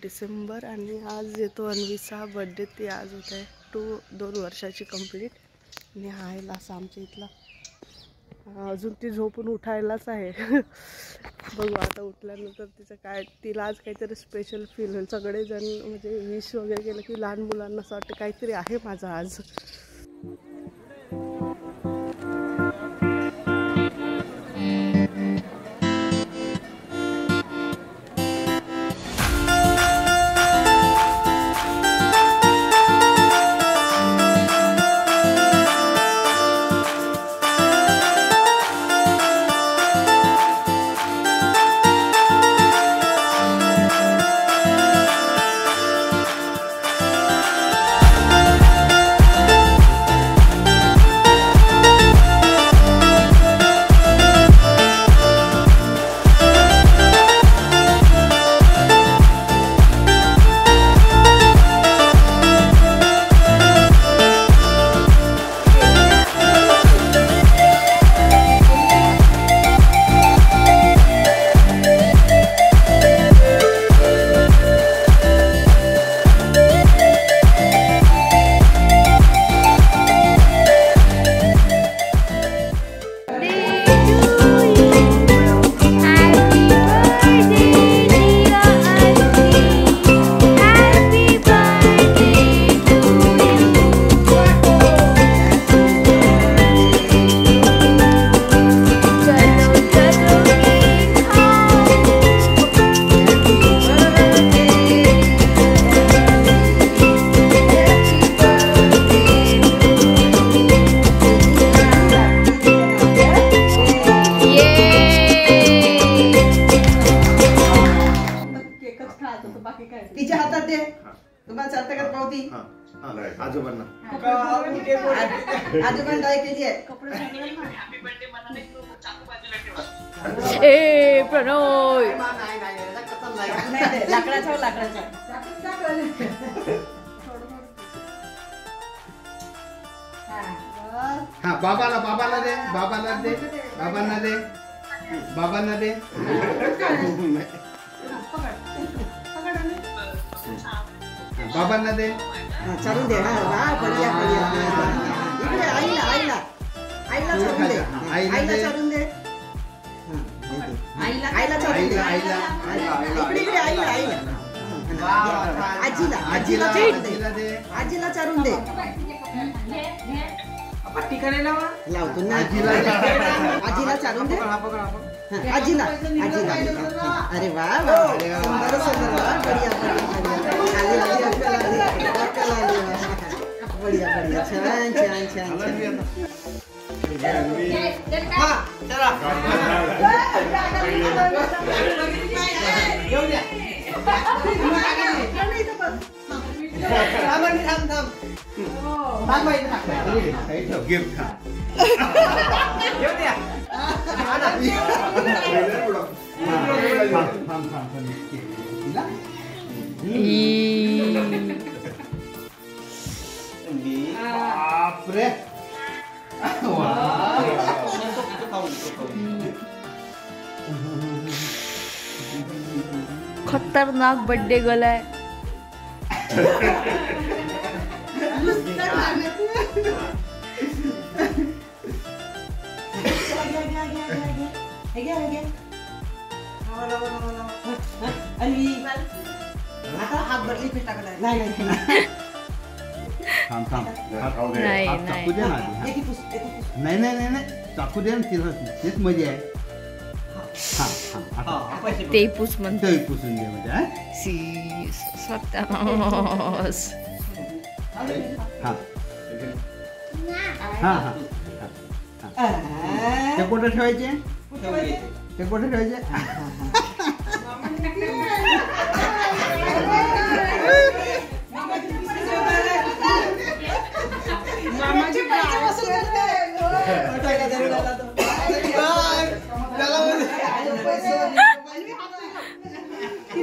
डिसेंबर आणि आज येतो अन्वीचा बर्थडे. ती आज होत आहे 2 वर्षाची कंप्लीट. आणि हा आहे लासा आमच्या इथला. अजून ती झोपून उठायलाच आहे. बघू आता उठल्यानंतर तिचं काय, तिला आज काहीतरी स्पेशल फील होईल. सगळेजण म्हणजे विश वगैरे केलं की लहान मुलांना असं वाटतं काहीतरी आहे माझं आज. तिच्या हातात दे. तुम्हाला चालतं का पावती? आजोबांना आजोबांना काय केली आहे? ए प्रणोय लाकडाचा हा बाबाला दे, बाबांना दे. बाबांना दे. चालून दे. बढिया इकडे आईला चालून दे. आईला चालून दे. आईला चालून दे. इकडे आईला आजीला चालून दे. पट्टी करायला लावतो ना. आजीला चालून दे. आजीला. अरे वा बढ़िया छान. गिफ्ट बापरे. खतरनाक बर्थडे गर्ल आहे. आता हात भरली पीठ टाकणार. नाही चाकू दे ना तिला. तेच मजा आहे. ते पुस म्हणते. पुसून दे म्हणजे सत्यानाश. ते कुठं ठेवायचे?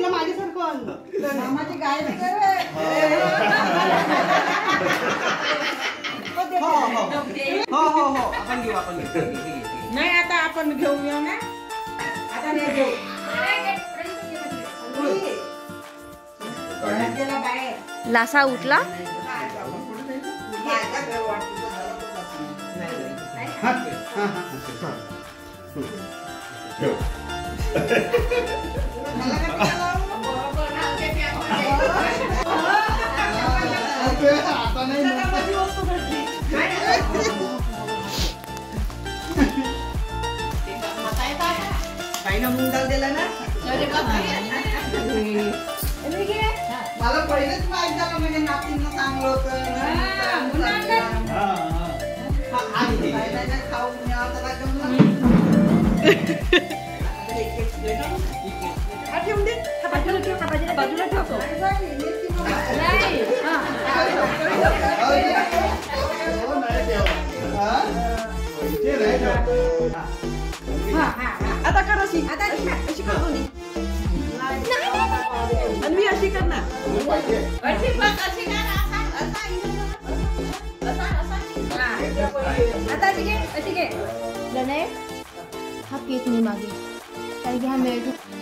मामाच्या मागे सरकून मामाची गाय वगैरे हो आपण घेऊ नाही आता आपण घेऊया ना आता नाही घेऊ लासा उठला आता नाही बाईनं मुंडाल दिला ना मला पहिलेच माहित झालं म्हणजे नातींना चांगलं होतं खाऊ त्याला ठेवून दे बाजूला ठेव बाजूला ठेवतो आता कर अशी अशी कर दोन्ही आणि मी अशी कर ना आता ठीक आहे लने हा केक नाही मागे कारण की हा मिळतो